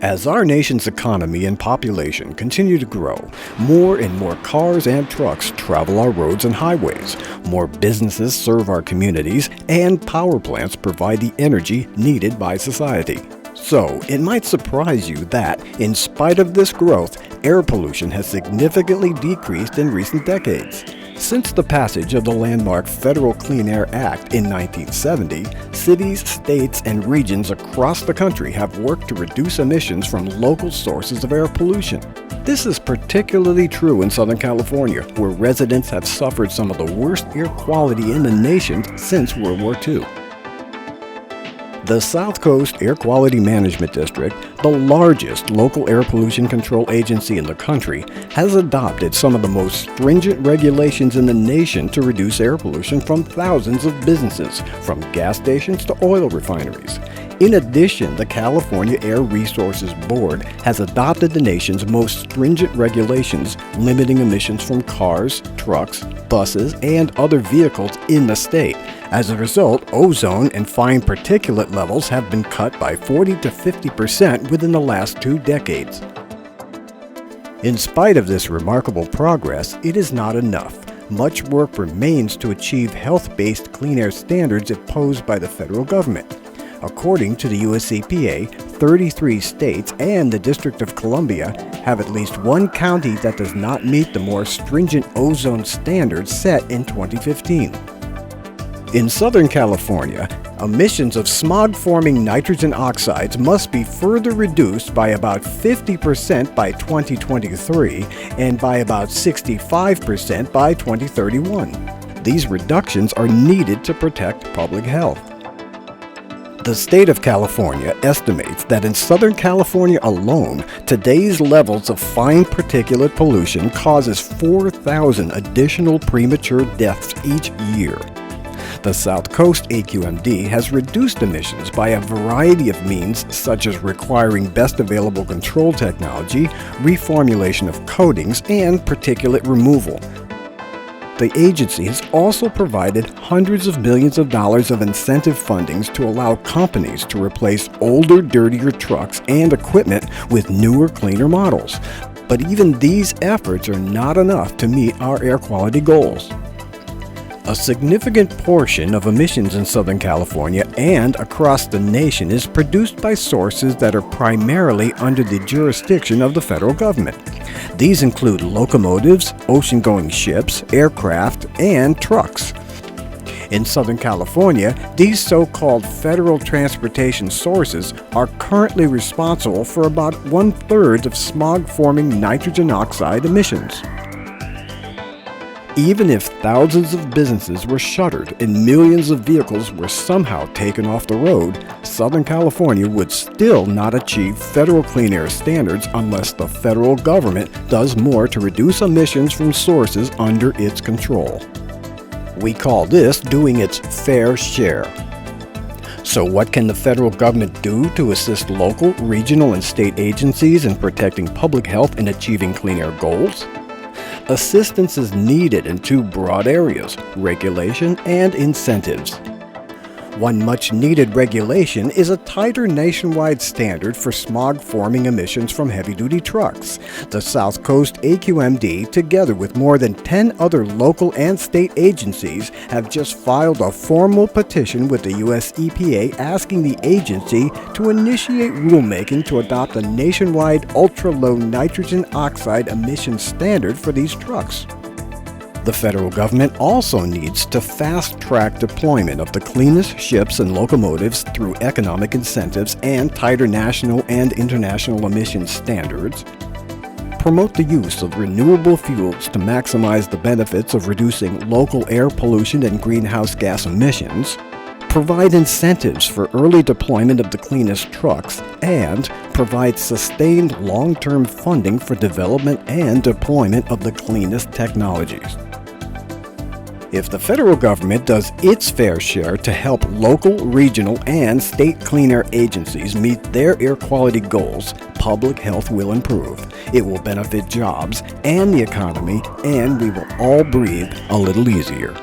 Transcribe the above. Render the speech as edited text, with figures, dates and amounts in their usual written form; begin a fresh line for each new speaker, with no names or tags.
As our nation's economy and population continue to grow, more and more cars and trucks travel our roads and highways, more businesses serve our communities, and power plants provide the energy needed by society. So, it might surprise you that, in spite of this growth, air pollution has significantly decreased in recent decades. Since the passage of the landmark Federal Clean Air Act in 1970, cities, states, and regions across the country have worked to reduce emissions from local sources of air pollution. This is particularly true in Southern California, where residents have suffered some of the worst air quality in the nation since World War II. The South Coast Air Quality Management District, the largest local air pollution control agency in the country, has adopted some of the most stringent regulations in the nation to reduce air pollution from thousands of businesses, from gas stations to oil refineries. In addition, the California Air Resources Board has adopted the nation's most stringent regulations limiting emissions from cars, trucks, buses, and other vehicles in the state. As a result, ozone and fine particulate levels have been cut by 40 to 50% within the last 2 decades. In spite of this remarkable progress, it is not enough. Much work remains to achieve health-based clean air standards imposed by the federal government. According to the US EPA, 33 states and the District of Columbia have at least one county that does not meet the more stringent ozone standards set in 2015. In Southern California, emissions of smog-forming nitrogen oxides must be further reduced by about 50% by 2023 and by about 65% by 2031. These reductions are needed to protect public health. The state of California estimates that in Southern California alone, today's levels of fine particulate pollution causes 4,000 additional premature deaths each year. The South Coast AQMD has reduced emissions by a variety of means, such as requiring best available control technology, reformulation of coatings, and particulate removal. The agency has also provided hundreds of millions of dollars of incentive fundings to allow companies to replace older, dirtier trucks and equipment with newer, cleaner models. But even these efforts are not enough to meet our air quality goals. A significant portion of emissions in Southern California and across the nation is produced by sources that are primarily under the jurisdiction of the federal government. These include locomotives, ocean-going ships, aircraft, and trucks. In Southern California, these so-called federal transportation sources are currently responsible for about 1/3 of smog-forming nitrogen oxide emissions. Even if thousands of businesses were shuttered and millions of vehicles were somehow taken off the road, Southern California would still not achieve federal clean air standards unless the federal government does more to reduce emissions from sources under its control. We call this doing its fair share. So what can the federal government do to assist local, regional, and state agencies in protecting public health and achieving clean air goals? Assistance is needed in 2 broad areas: regulation and incentives. One much-needed regulation is a tighter nationwide standard for smog-forming emissions from heavy-duty trucks. The South Coast AQMD, together with more than 10 other local and state agencies, have just filed a formal petition with the US EPA asking the agency to initiate rulemaking to adopt a nationwide ultra-low nitrogen oxide emission standard for these trucks. The federal government also needs to fast-track deployment of the cleanest ships and locomotives through economic incentives and tighter national and international emissions standards, promote the use of renewable fuels to maximize the benefits of reducing local air pollution and greenhouse gas emissions, provide incentives for early deployment of the cleanest trucks, and provide sustained long-term funding for development and deployment of the cleanest technologies. If the federal government does its fair share to help local, regional, and state clean air agencies meet their air quality goals, public health will improve. It will benefit jobs and the economy, and we will all breathe a little easier.